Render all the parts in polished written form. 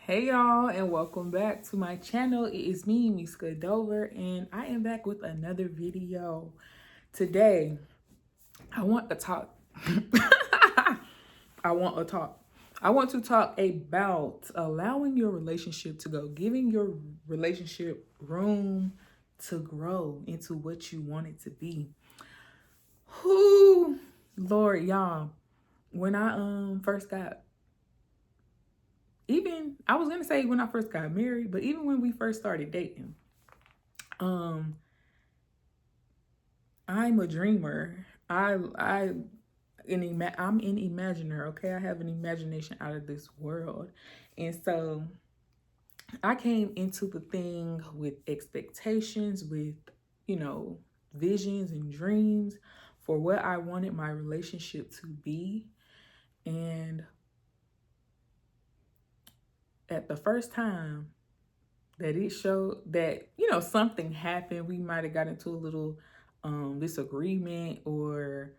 Hey y'all, and welcome back to my channel. It is me, Miska Dover, and I am back with another video. Today, I want to talk. I want to talk. I want to talk about allowing your relationship to go, giving your relationship room to grow into what you want it to be. Whoo, Lord, y'all. When I first got I was gonna say when I first got married, but even when we first started dating, um, I'm a dreamer. I'm an imaginer. Okay, I have an imagination out of this world, and so I came into the thing with expectations, with you know visions and dreams for what I wanted my relationship to be, and at the first time that it showed that something happened, we might have got into a little disagreement, or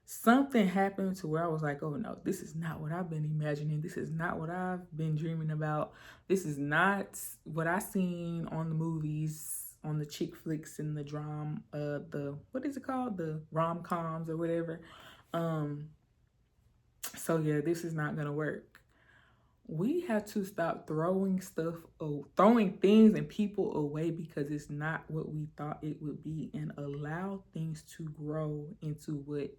something happened to where I was like, oh no, this is not what I've been imagining, this is not what I've been dreaming about, this is not what I seen on the movies, on the chick flicks and the drama, the what is it called, the rom-coms or whatever. So yeah, this is not gonna work. We have to stop throwing things and people away because it's not what we thought it would be, and allow things to grow into what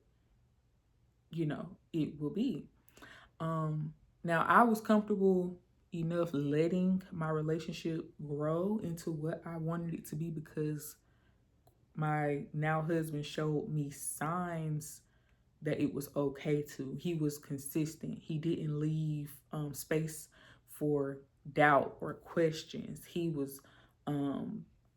it will be. Now I was comfortable enough letting my relationship grow into what I wanted it to be because my now husband showed me signs that it was okay to. He was consistent. He didn't leave space for doubt or questions. He was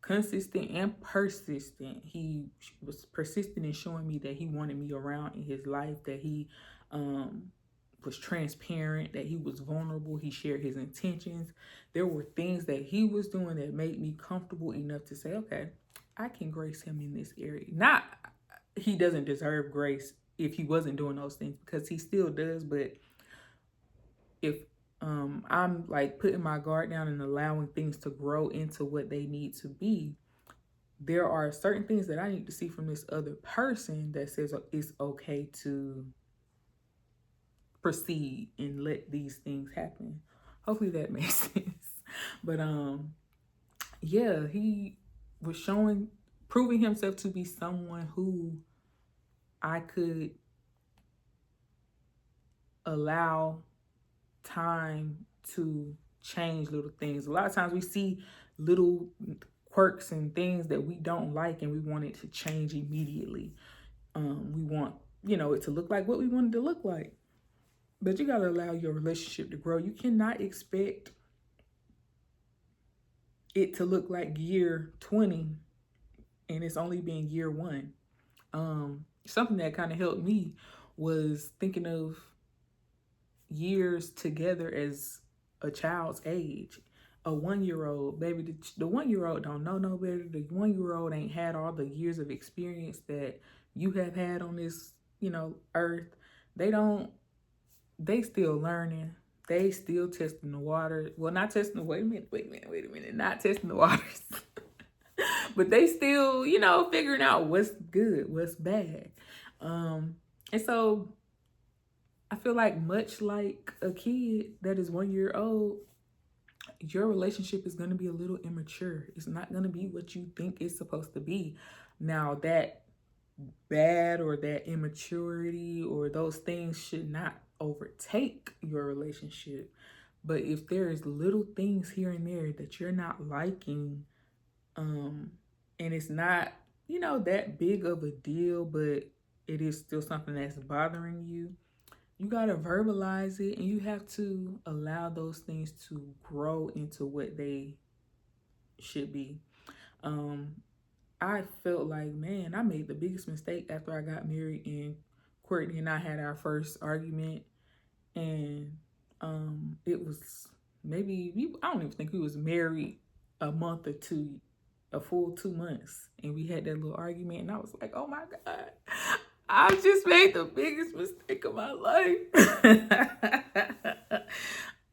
consistent and persistent. He was persistent in showing me that he wanted me around in his life, that he was transparent, that he was vulnerable. He shared his intentions. There were things that he was doing that made me comfortable enough to say, okay, I can grace him in this area. Not, he doesn't deserve grace if he wasn't doing those things, because he still does. But if I'm like putting my guard down and allowing things to grow into what they need to be, there are certain things that I need to see from this other person that says it's okay to proceed and let these things happen. Hopefully that makes sense. But yeah, he was proving himself to be someone who I could allow time to change little things. A lot of times we see little quirks and things that we don't like, and we want it to change immediately. We want, it to look like what we want it to look like. But you got to allow your relationship to grow. You cannot expect it to look like year 20 and it's only been year 1. Something that kind of helped me was thinking of years together as a child's age. A 1-year-old, baby, the 1-year-old don't know no better. The 1-year-old ain't had all the years of experience that you have had on this, earth. They still learning. They still testing the water. Well, not testing, wait a minute, not testing the waters. But they still, figuring out what's good, what's bad. And so I feel like, much like a kid that is 1 year old, your relationship is going to be a little immature. It's not going to be what you think it's supposed to be. Now, that bad or that immaturity or those things should not overtake your relationship. But if there's little things here and there that you're not liking, and it's not, that big of a deal, but it is still something that's bothering you, you got to verbalize it, and you have to allow those things to grow into what they should be. I felt like, man, I made the biggest mistake after I got married, and Courtney and I had our first argument, and it was maybe, I don't even think we was married a month or two, a full 2 months, and we had that little argument, and I was like, oh my God, I just made the biggest mistake of my life.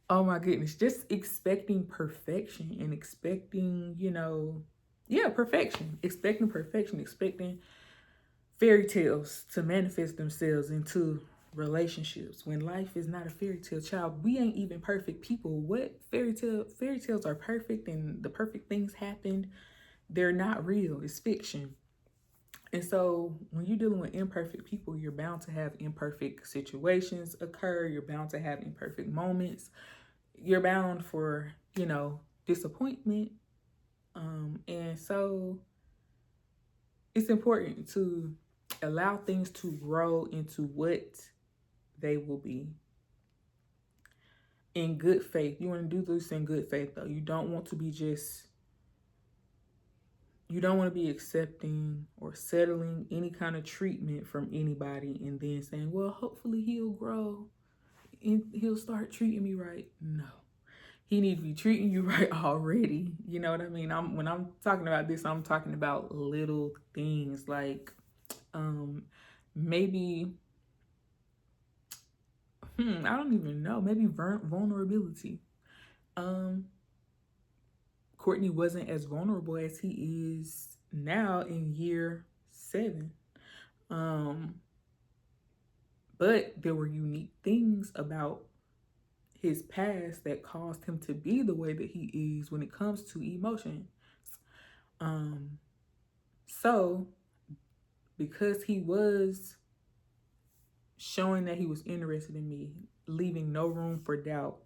Oh my goodness, just expecting perfection and expecting, yeah, perfection, expecting fairy tales to manifest themselves into relationships when life is not a fairy tale. Child, we ain't even perfect people. What fairy tales are perfect and the perfect things happened? They're not real. It's fiction. And so when you're dealing with imperfect people, you're bound to have imperfect situations occur. You're bound to have imperfect moments. You're bound for, disappointment. And so it's important to allow things to grow into what they will be in good faith. You want to do this in good faith, though. You don't want to be you don't want to be accepting or settling any kind of treatment from anybody and then saying, well, hopefully he'll grow and he'll start treating me right. No. He needs to be treating you right already. You know what I mean? When I'm talking about this, I'm talking about little things like maybe I don't even know, maybe vulnerability. Um Courtney wasn't as vulnerable as he is now in year 7. Um but there were unique things about his past that caused him to be the way that he is when it comes to emotion. Um so because he was showing that he was interested in me, leaving no room for doubt,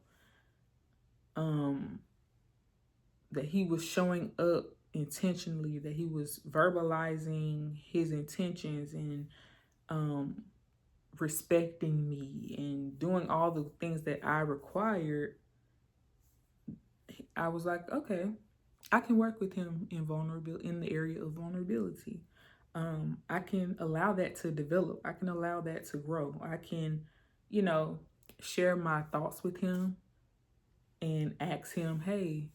um, that he was showing up intentionally, that he was verbalizing his intentions and um, respecting me and doing all the things that I required, I was like, okay, I can work with him in the area of vulnerability. I can allow that to develop. I can allow that to grow. I can, you know, share my thoughts with him and ask him, hey,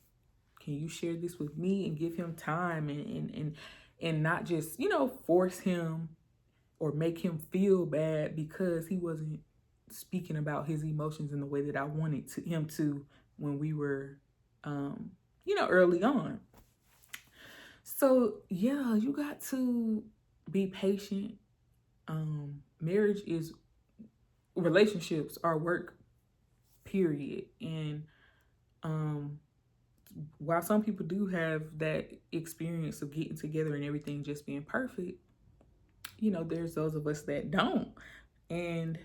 can you share this with me, and give him time and not just, force him or make him feel bad because he wasn't speaking about his emotions in the way that I wanted him to when we were, early on. So yeah, you got to be patient. Marriage is relationships are work, period. And um, while some people do have that experience of getting together and everything just being perfect, there's those of us that don't. And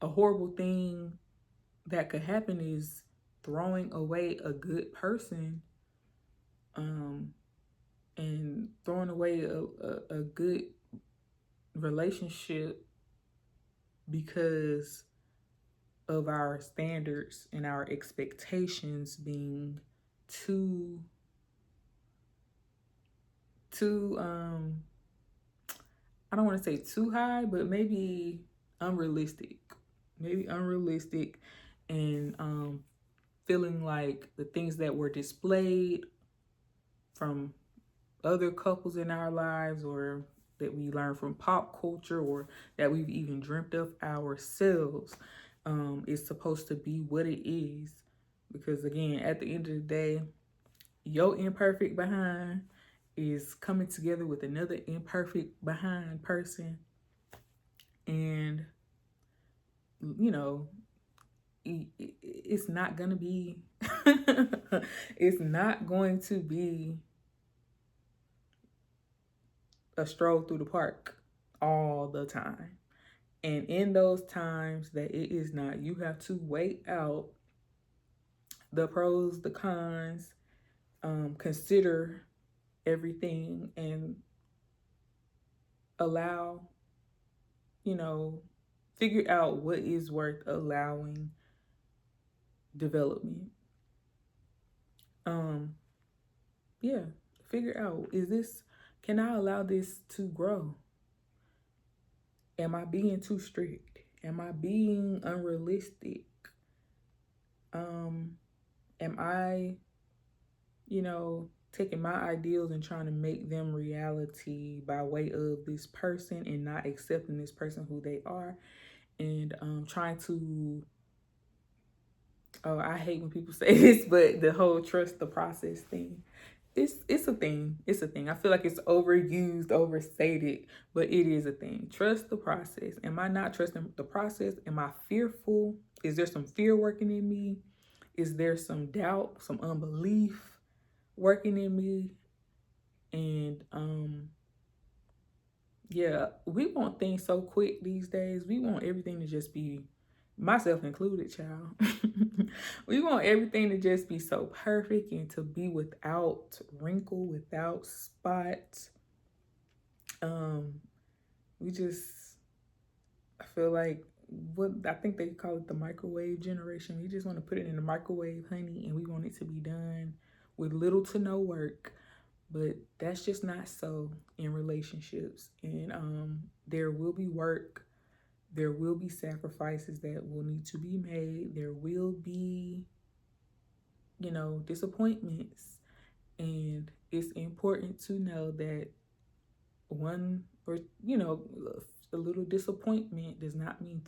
a horrible thing that could happen is throwing away a good person, um, and throwing away a good relationship because of our standards and our expectations being too too I don't want to say too high, but maybe unrealistic. Maybe unrealistic, and feeling like the things that were displayed from other couples in our lives, or that we learn from pop culture, or that we've even dreamt of ourselves, is supposed to be what it is. Because again, at the end of the day, your imperfect behind is coming together with another imperfect behind person. And, it's not going to be, it's not going to be a stroll through the park all the time. And in those times that it is not, you have to weigh out the pros, the cons, consider everything, and allow, figure out what is worth allowing development. Yeah, figure out, can I allow this to grow? Am I being too strict? Am I being unrealistic? Am I, taking my ideals and trying to make them reality by way of this person and not accepting this person who they are, and trying to Oh, I hate when people say this, but the whole trust the process thing. It's a thing. It's a thing. I feel like it's overused, overstated, but it is a thing. Trust the process. Am I not trusting the process? Am I fearful? Is there some fear working in me? Is there some doubt, some unbelief working in me? And yeah, we want things so quick these days. We want everything to just be, myself included, child. We want everything to just be so perfect and to be without wrinkle, without spot. Um, we just, I feel like what I think they call it the microwave generation. We just want to put it in the microwave, honey, and we want it to be done with little to no work. But that's just not so in relationships. And there will be work. There will be sacrifices that will need to be made. There will be, disappointments. And it's important to know that one or, a little disappointment does not mean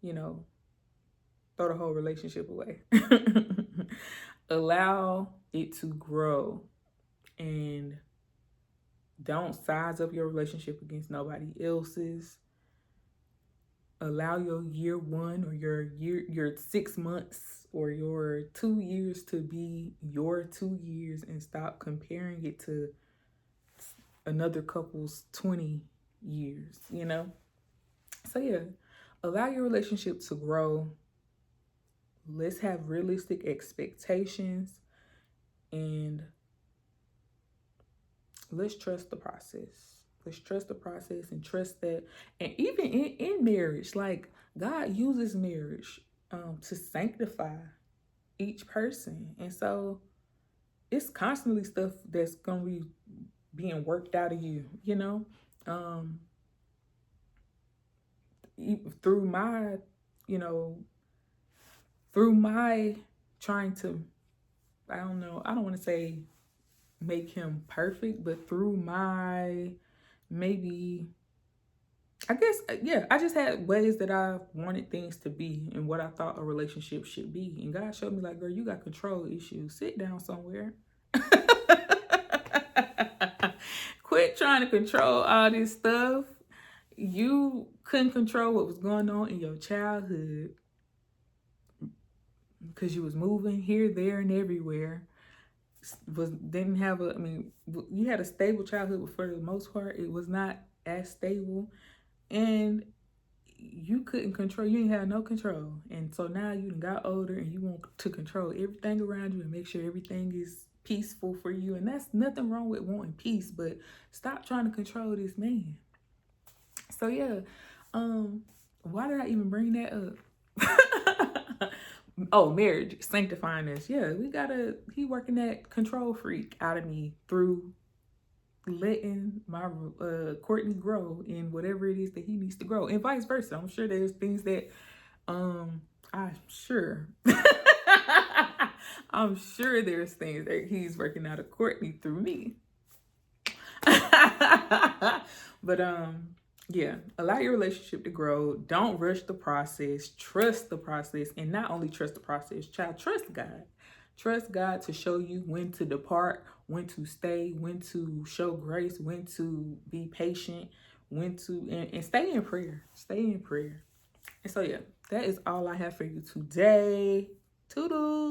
you know, throw the whole relationship away. Allow it to grow and don't size up your relationship against nobody else's. Allow your year one or your 6 months or your 2 years to be your 2 years and stop comparing it to another couple's 20 years, So yeah, allow your relationship to grow. Let's have realistic expectations and let's trust the process. Let's trust the process and trust that. And even in marriage, like God uses marriage to sanctify each person. And so it's constantly stuff that's going to be being worked out of you, through my, through my trying to, I don't want to say make him perfect, but through my maybe, I guess, yeah, I just had ways that I wanted things to be and what I thought a relationship should be. And God showed me, like, girl, you got control issues. Sit down somewhere. Quit trying to control all this stuff. You couldn't control what was going on in your childhood because you was moving here, there, and everywhere. You had a stable childhood, but for the most part, it was not as stable. And you couldn't control, you didn't have no control. And so now you got older and you want to control everything around you and make sure everything is peaceful for you. And that's nothing wrong with wanting peace, but stop trying to control this man. So yeah, why did I even bring that up? Oh, marriage, sanctifying us. Yeah, he working that control freak out of me through letting my Courtney grow in whatever it is that he needs to grow, and vice versa. I'm sure there's things that I'm sure there's things that he's working out of Courtney through me. But yeah, allow your relationship to grow. Don't rush the process. Trust the process. And not only trust the process, child, trust God. Trust God to show you when to depart, when to stay, when to show grace, when to be patient, when to, and stay in prayer. Stay in prayer. And so, yeah, that is all I have for you today. Toodles.